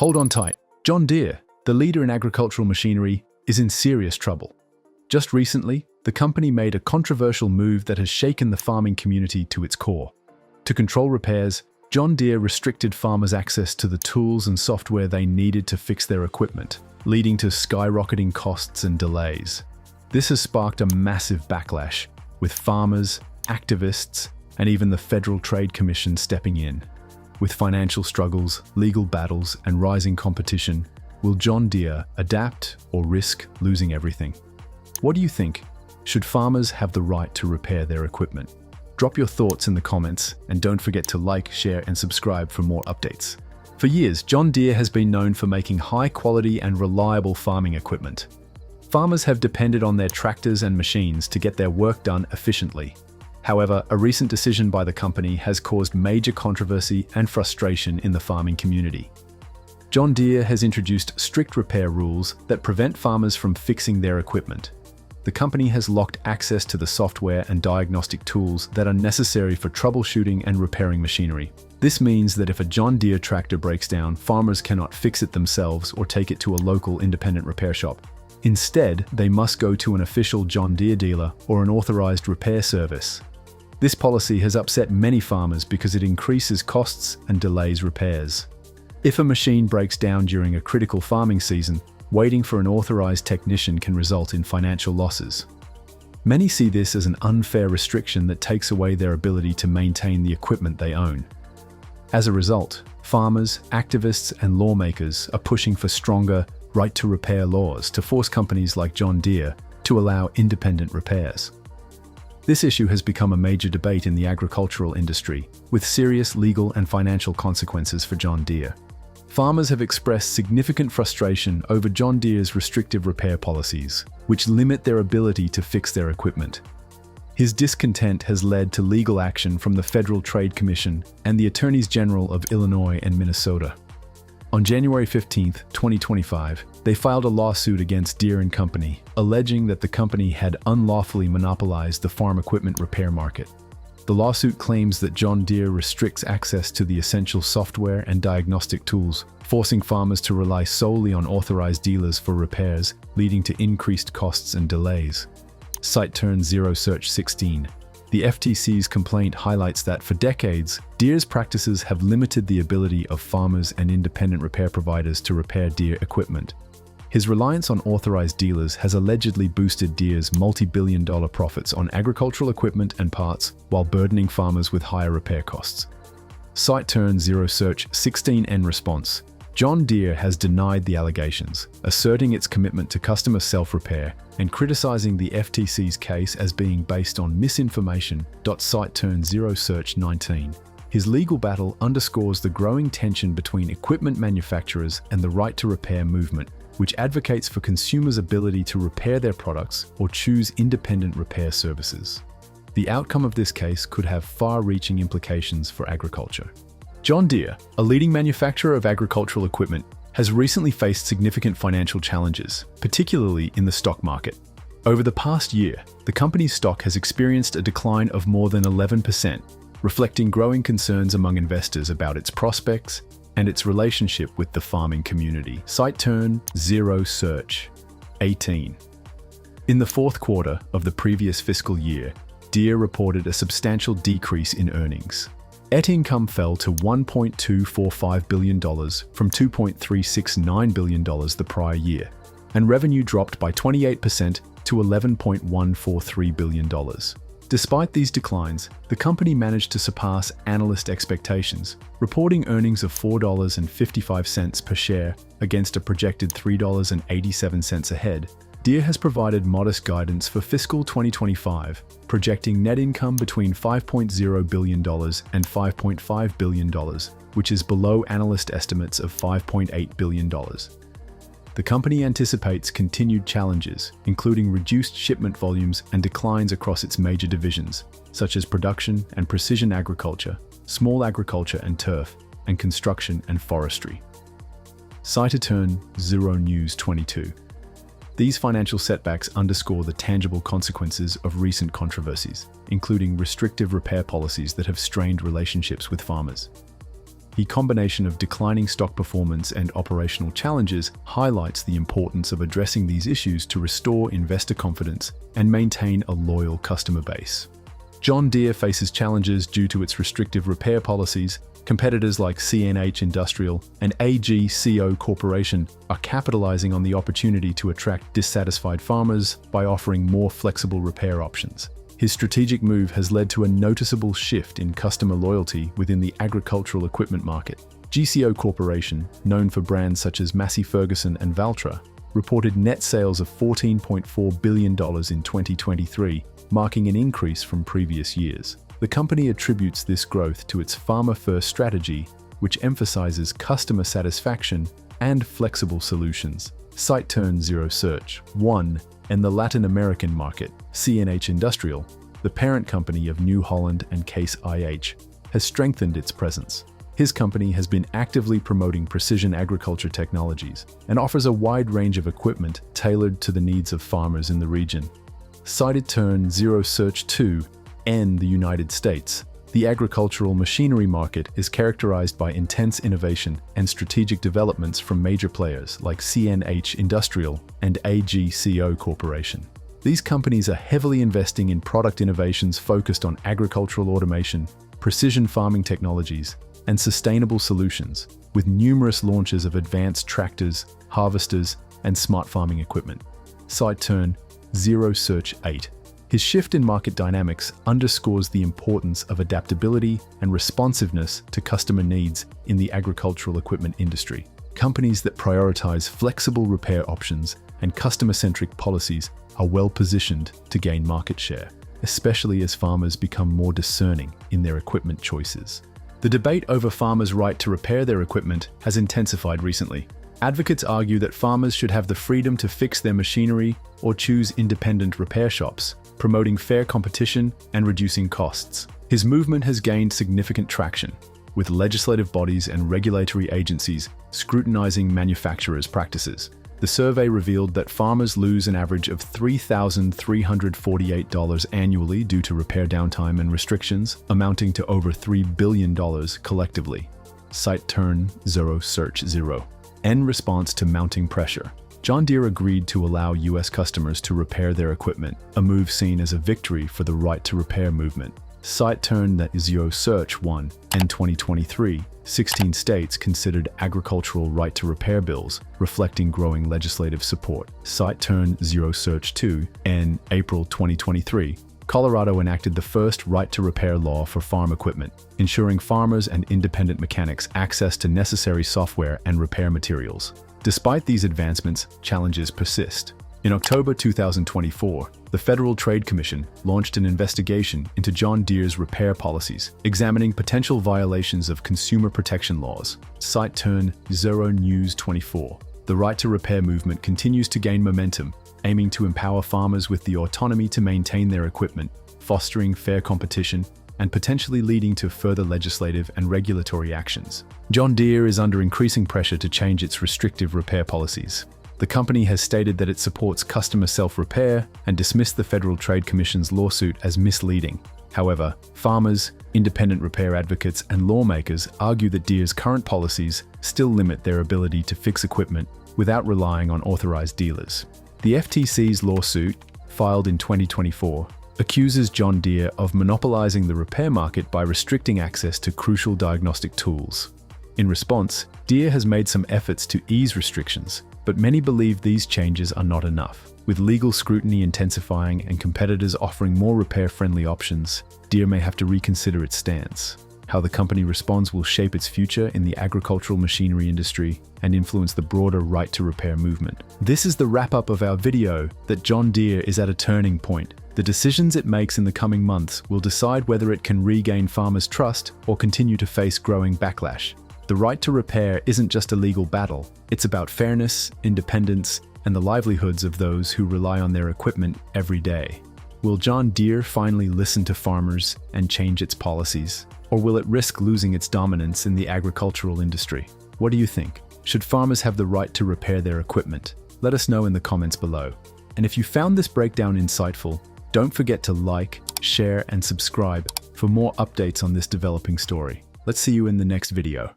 Hold on tight. John Deere, the leader in agricultural machinery, is in serious trouble. Just recently, the company made a controversial move that has shaken the farming community to its core. To control repairs, John Deere restricted farmers' access to the tools and software they needed to fix their equipment, leading to skyrocketing costs and delays. This has sparked a massive backlash, with farmers, activists, and even the Federal Trade Commission stepping in. With financial struggles, legal battles, and rising competition, will John Deere adapt or risk losing everything? What do you think? Should farmers have the right to repair their equipment? Drop your thoughts in the comments, and don't forget to like, share, and subscribe for more updates. For years, John Deere has been known for making high-quality and reliable farming equipment. Farmers have depended on their tractors and machines to get their work done efficiently. However, a recent decision by the company has caused major controversy and frustration in the farming community. John Deere has introduced strict repair rules that prevent farmers from fixing their equipment. The company has locked access to the software and diagnostic tools that are necessary for troubleshooting and repairing machinery. This means that if a John Deere tractor breaks down, farmers cannot fix it themselves or take it to a local independent repair shop. Instead, they must go to an official John Deere dealer or an authorized repair service. This policy has upset many farmers because it increases costs and delays repairs. If a machine breaks down during a critical farming season, waiting for an authorized technician can result in financial losses. Many see this as an unfair restriction that takes away their ability to maintain the equipment they own. As a result, farmers, activists, and lawmakers are pushing for stronger right-to-repair laws to force companies like John Deere to allow independent repairs. This issue has become a major debate in the agricultural industry, with serious legal and financial consequences for John Deere. Farmers have expressed significant frustration over John Deere's restrictive repair policies, which limit their ability to fix their equipment. His discontent has led to legal action from the Federal Trade Commission and the Attorneys General of Illinois and Minnesota. On January 15, 2025, they filed a lawsuit against Deere & Company, alleging that the company had unlawfully monopolized the farm equipment repair market. The lawsuit claims that John Deere restricts access to the essential software and diagnostic tools, forcing farmers to rely solely on authorized dealers for repairs, leading to increased costs and delays. Site turn 0 search 16. The FTC's complaint highlights that for decades, Deere's practices have limited the ability of farmers and independent repair providers to repair Deere equipment. His reliance on authorized dealers has allegedly boosted Deere's multi-billion-dollar profits on agricultural equipment and parts while burdening farmers with higher repair costs. Site turn 0 search 16 end response. John Deere has denied the allegations, asserting its commitment to customer self-repair and criticizing the FTC's case as being based on misinformation. Site turn 0 search 19. His legal battle underscores the growing tension between equipment manufacturers and the right-to-repair movement, which advocates for consumers' ability to repair their products or choose independent repair services. The outcome of this case could have far-reaching implications for agriculture. John Deere, a leading manufacturer of agricultural equipment, has recently faced significant financial challenges, particularly in the stock market. Over the past year, the company's stock has experienced a decline of more than 11%, reflecting growing concerns among investors about its prospects and its relationship with the farming community. Site turn 0 search 18. In the fourth quarter of the previous fiscal year, Deere reported a substantial decrease in earnings. Net income fell to $1.245 billion from $2.369 billion the prior year, and revenue dropped by 28% to $11.143 billion. Despite these declines, the company managed to surpass analyst expectations, reporting earnings of $4.55 per share against a projected $3.87 ahead. Deere has provided modest guidance for fiscal 2025, projecting net income between $5.0 billion and $5.5 billion, which is below analyst estimates of $5.8 billion. The company anticipates continued challenges, including reduced shipment volumes and declines across its major divisions, such as production and precision agriculture, small agriculture and turf, and construction and forestry. Site turn 0 News 22. These financial setbacks underscore the tangible consequences of recent controversies, including restrictive repair policies that have strained relationships with farmers. The combination of declining stock performance and operational challenges highlights the importance of addressing these issues to restore investor confidence and maintain a loyal customer base. John Deere faces challenges due to its restrictive repair policies. Competitors like CNH Industrial and AGCO Corporation are capitalizing on the opportunity to attract dissatisfied farmers by offering more flexible repair options. His strategic move has led to a noticeable shift in customer loyalty within the agricultural equipment market. GCO Corporation, known for brands such as Massey Ferguson and Valtra, reported net sales of $14.4 billion in 2023, marking an increase from previous years. The company attributes this growth to its farmer-first strategy, which emphasizes customer satisfaction and flexible solutions. SiteTurn Zero Search 1 and the Latin American market, CNH Industrial, the parent company of New Holland and Case IH, has strengthened its presence. His company has been actively promoting precision agriculture technologies and offers a wide range of equipment tailored to the needs of farmers in the region. SiteTurn Zero Search 2 in the United States. The agricultural machinery market is characterized by intense innovation and strategic developments from major players like CNH Industrial and AGCO Corporation. These companies are heavily investing in product innovations focused on agricultural automation, precision farming technologies, and sustainable solutions, with numerous launches of advanced tractors, harvesters, and smart farming equipment. SiteTurn Zero Search 8. His shift in market dynamics underscores the importance of adaptability and responsiveness to customer needs in the agricultural equipment industry. Companies that prioritize flexible repair options and customer-centric policies are well positioned to gain market share, especially as farmers become more discerning in their equipment choices. The debate over farmers' right to repair their equipment has intensified recently. Advocates argue that farmers should have the freedom to fix their machinery or choose independent repair shops, promoting fair competition and reducing costs. His movement has gained significant traction, with legislative bodies and regulatory agencies scrutinizing manufacturers' practices. The survey revealed that farmers lose an average of $3,348 annually due to repair downtime and restrictions, amounting to over $3 billion collectively. SiteTurn Zero Search 0. In response to mounting pressure, John Deere agreed to allow U.S. customers to repair their equipment, a move seen as a victory for the right to repair movement. SiteTurn Zero Search 1. In 2023, 16 states considered agricultural right to repair bills, reflecting growing legislative support. SiteTurn Zero Search 2. In April 2023, Colorado enacted the first right to repair law for farm equipment, ensuring farmers and independent mechanics access to necessary software and repair materials. Despite these advancements, challenges persist. In October 2024, the Federal Trade Commission launched an investigation into John Deere's repair policies, examining potential violations of consumer protection laws. SiteTurn Zero News 24. The right to repair movement continues to gain momentum, aiming to empower farmers with the autonomy to maintain their equipment, fostering fair competition, and potentially leading to further legislative and regulatory actions. John Deere is under increasing pressure to change its restrictive repair policies. The company has stated that it supports customer self-repair and dismissed the Federal Trade Commission's lawsuit as misleading. However, farmers, independent repair advocates, and lawmakers argue that Deere's current policies still limit their ability to fix equipment without relying on authorized dealers. The FTC's lawsuit, filed in 2024, accuses John Deere of monopolizing the repair market by restricting access to crucial diagnostic tools. In response, Deere has made some efforts to ease restrictions, but many believe these changes are not enough. With legal scrutiny intensifying and competitors offering more repair-friendly options, Deere may have to reconsider its stance. How the company responds will shape its future in the agricultural machinery industry and influence the broader right to repair movement. This is the wrap-up of our video that John Deere is at a turning point. The decisions it makes in the coming months will decide whether it can regain farmers' trust or continue to face growing backlash. The right to repair isn't just a legal battle. It's about fairness, independence, and the livelihoods of those who rely on their equipment every day. Will John Deere finally listen to farmers and change its policies? Or will it risk losing its dominance in the agricultural industry? What do you think? Should farmers have the right to repair their equipment? Let us know in the comments below. And if you found this breakdown insightful, don't forget to like, share, and subscribe for more updates on this developing story. Let's see you in the next video.